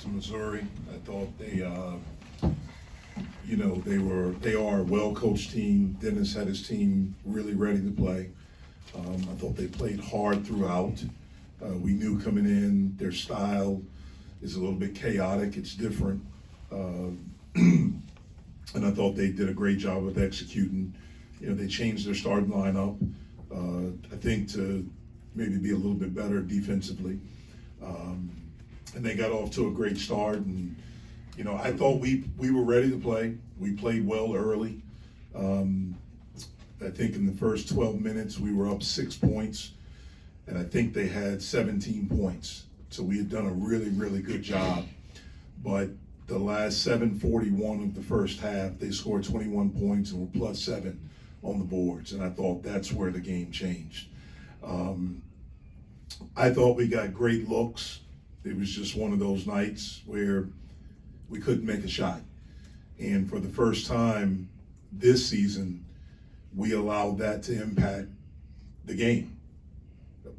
to Missouri. I thought they are a well-coached team. Dennis had his team really ready to play. I thought they played hard throughout. We knew coming in their style is a little bit chaotic. It's different. And I thought they did a great job of executing. They changed their starting lineup, I think, to maybe be a little bit better defensively. And they got off to a great start. And, I thought we were ready to play. We played well early. I think in the first 12 minutes, we were up 6 points. And I think they had 17 points. So we had done a really, really good job. But the last 7:41 of the first half, they scored 21 points and were +7 on the boards. And I thought that's where the game changed. I thought we got great looks. It was just one of those nights where we couldn't make a shot. And for the first time this season, we allowed that to impact the game.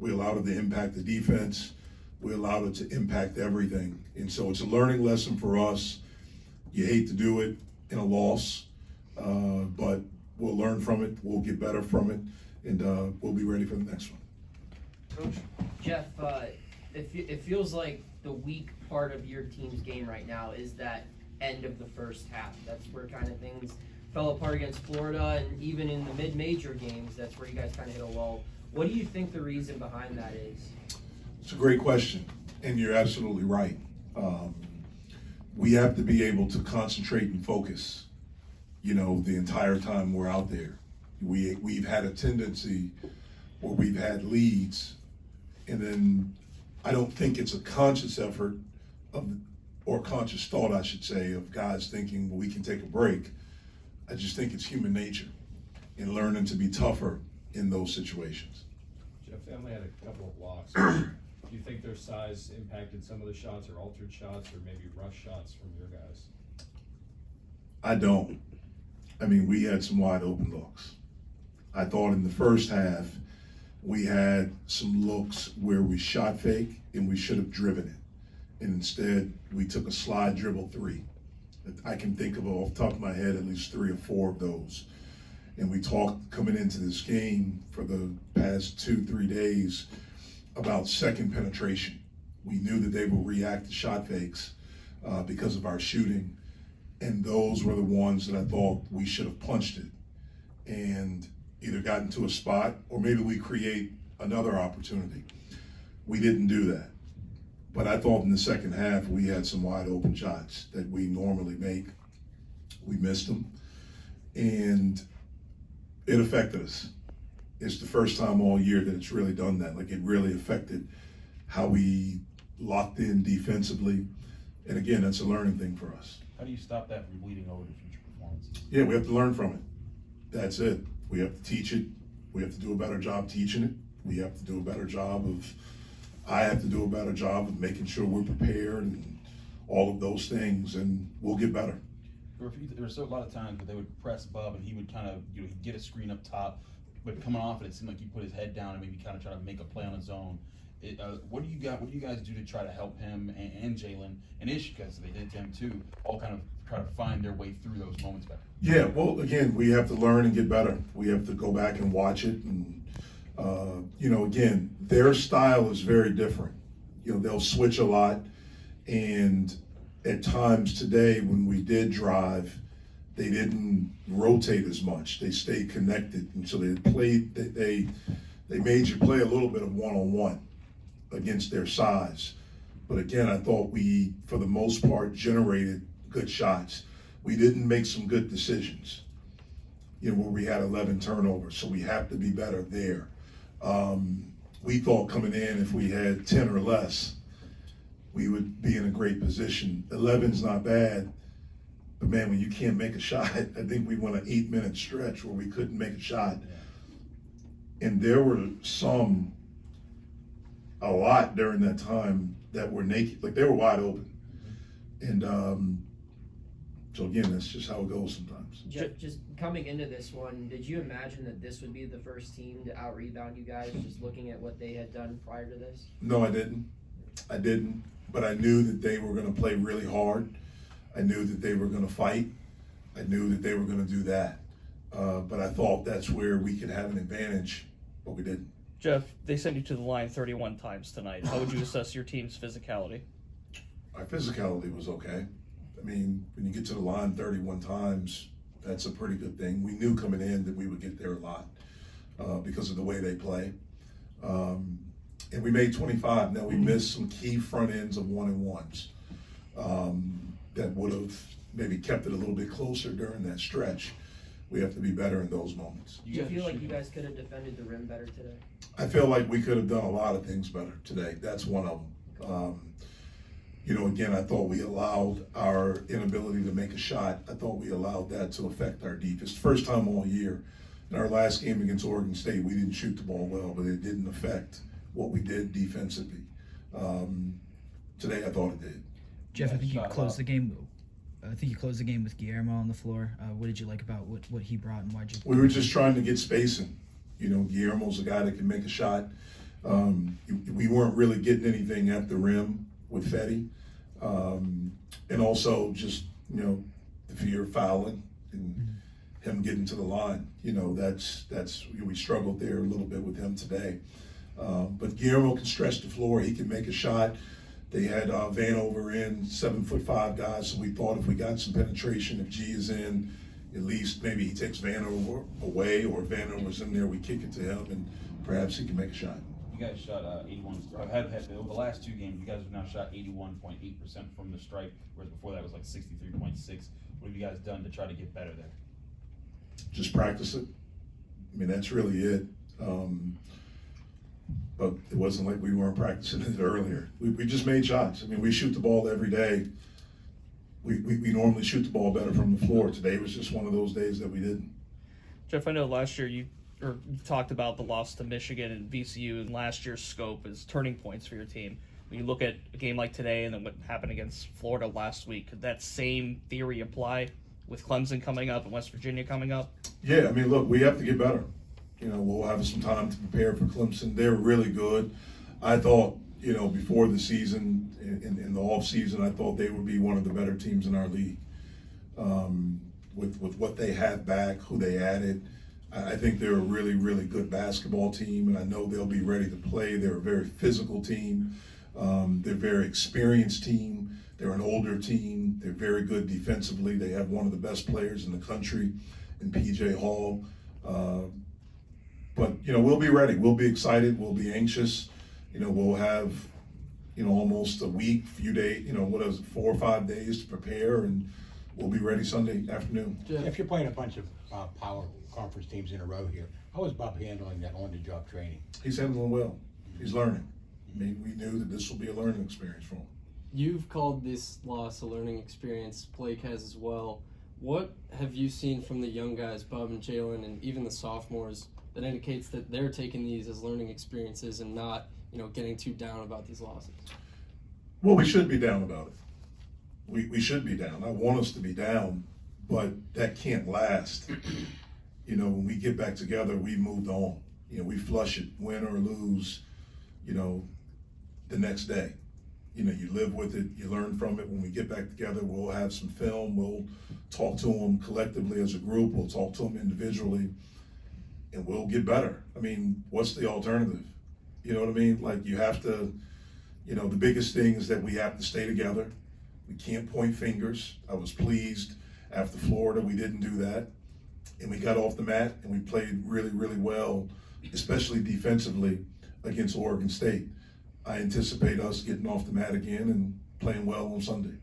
We allowed it to impact the defense. We allowed it to impact everything. And so it's a learning lesson for us. You hate to do it in a loss, but we'll learn from it. We'll get better from it, and we'll be ready for the next one. Coach, Jeff, it feels like the weak part of your team's game right now is that end of the first half. That's where kind of things fell apart against Florida, and even in the mid-major games, that's where you guys kind of hit a lull. What do you think the reason behind that is? It's a great question, and you're absolutely right. We have to be able to concentrate and focus, the entire time we're out there. We've had a tendency where we've had leads, and then I don't think it's a conscious effort or conscious thought, I should say, of guys thinking, well, we can take a break. I just think it's human nature in learning to be tougher in those situations. Jeff, they only had a couple of blocks. Do you think their size impacted some of the shots or altered shots or maybe rush shots from your guys? I don't. I mean, we had some wide open looks. I thought in the first half, we had some looks where we shot fake and we should have driven it. And instead, we took a slide dribble three. I can think of off the top of my head at least 3 or 4 of those. And we talked coming into this game for the past 2-3 days about second penetration. We knew that they would react to shot fakes because of our shooting. And those were the ones that I thought we should have punched it and either gotten to a spot or maybe we create another opportunity. We didn't do that. But I thought in the second half we had some wide open shots that we normally make. We missed them. And it affected us. It's the first time all year that it's really done that. Like, it really affected how we locked in defensively. And again, that's a learning thing for us. How do you stop that from bleeding over to future performances? Yeah, we have to learn from it. That's it. We have to teach it. We have to do a better job teaching it. We have to do a better job I have to do a better job of making sure we're prepared and all of those things, and we'll get better. There were a lot of times where they would press Bub and he would kind of, he'd get a screen up top, but coming off it seemed like he put his head down and maybe kind of try to make a play on his own. What do you guys do to try to help him and Jalen and Ish, because they did to him too, all kind of try to find their way through those moments better? Yeah, well, again, we have to learn and get better. We have to go back and watch it. And, again, their style is very different. They'll switch a lot. And at times today, when we did drive, they didn't rotate as much. They stayed connected. And so they made you play a little bit of one-on-one against their size. But again, I thought we, for the most part, generated good shots. We didn't make some good decisions, where we had 11 turnovers, so we have to be better there. We thought coming in, if we had 10 or less, we would be in a great position. 11's not bad, but man, when you can't make a shot, I think we went an 8-minute stretch where we couldn't make a shot. And there were a lot during that time that were naked, like they were wide open. And so again, that's just how it goes sometimes. Just coming into this one, did you imagine that this would be the first team to out-rebound you guys, just looking at what they had done prior to this? No, I didn't. I didn't, but I knew that they were gonna play really hard. I knew that they were gonna fight. I knew that they were gonna do that. But I thought that's where we could have an advantage, but we didn't. Jeff, they sent you to the line 31 times tonight. How would you assess your team's physicality? Our physicality was okay. I mean, when you get to the line 31 times, that's a pretty good thing. We knew coming in that we would get there a lot because of the way they play. And we made 25. Now, we missed some key front ends of 1-and-1s that would have maybe kept it a little bit closer during that stretch. We have to be better in those moments. Do you feel like you guys could have defended the rim better today? I feel like we could have done a lot of things better today. That's one of them. You know, again, I thought we allowed our inability to make a shot. I thought we allowed that to affect our defense. First time all year. In our last game against Oregon State, we didn't shoot the ball well, but it didn't affect what we did defensively. Today, I thought it did. Jeff, I think you closed the game. I think you closed the game with Guillermo on the floor. What did you like about what he brought, and why'd you? We were just trying to get spacing. You know, Guillermo's a guy that can make a shot. We weren't really getting anything at the rim with Fetty. And also just, you know, the fear of fouling and him getting to the line. You know, that's we struggled there a little bit with him today. But Guillermo can stretch the floor. He can make a shot. They had Vanover in, 7'5" guys, so we thought if we got some penetration, if G is in, at least maybe he takes Vanover away, or if Vanover's in there, we kick it to him, and perhaps he can make a shot. You guys shot 81. I've had over the last two games. You guys have now shot 81.8% from the stripe, whereas before that was like 63.6. What have you guys done to try to get better there? Just practice it. I mean, that's really it. But it wasn't like we weren't practicing it earlier. We just made shots. I mean, we shoot the ball every day. We normally shoot the ball better from the floor. Today was just one of those days that we didn't. Jeff, I know last year you talked about the loss to Michigan and VCU and last year's scope as turning points for your team. When you look at a game like today and then what happened against Florida last week, could that same theory apply with Clemson coming up and West Virginia coming up? Yeah, I mean, look, we have to get better. You know, we'll have some time to prepare for Clemson. They're really good. I thought, you know, before the season, in the off season, I thought they would be one of the better teams in our league. With what they have back, who they added, I think they're a really, really good basketball team, and I know they'll be ready to play. They're a very physical team. They're a very experienced team. They're an older team. They're very good defensively. They have one of the best players in the country in P.J. Hall. But, you know, we'll be ready. We'll be excited. We'll be anxious. You know, we'll have, you know, almost a week, few days, you know, 4 or 5 days to prepare, and we'll be ready Sunday afternoon. If you're playing a bunch of power conference teams in a row here, how is Bob handling that on-the-job training? He's handling well. He's learning. I mean, we knew that this will be a learning experience for him. You've called this loss a learning experience. Blake has as well. What have you seen from the young guys, Bob and Jalen, and even the sophomores, that indicates that they're taking these as learning experiences and not, you know, getting too down about these losses? Well, we should be down about it. We should be down. I want us to be down, but that can't last. You know, when we get back together, we've moved on. You know, we flush it, win or lose, you know, the next day. You know, you live with it, you learn from it. When we get back together, we'll have some film, we'll talk to them collectively as a group, we'll talk to them individually, and we'll get better. I mean, what's the alternative? You know what I mean? Like, you have to, you know, the biggest thing is that we have to stay together. We can't point fingers. I was pleased after Florida we didn't do that. And we got off the mat and we played really, really well, especially defensively against Oregon State. I anticipate us getting off the mat again and playing well on Sunday.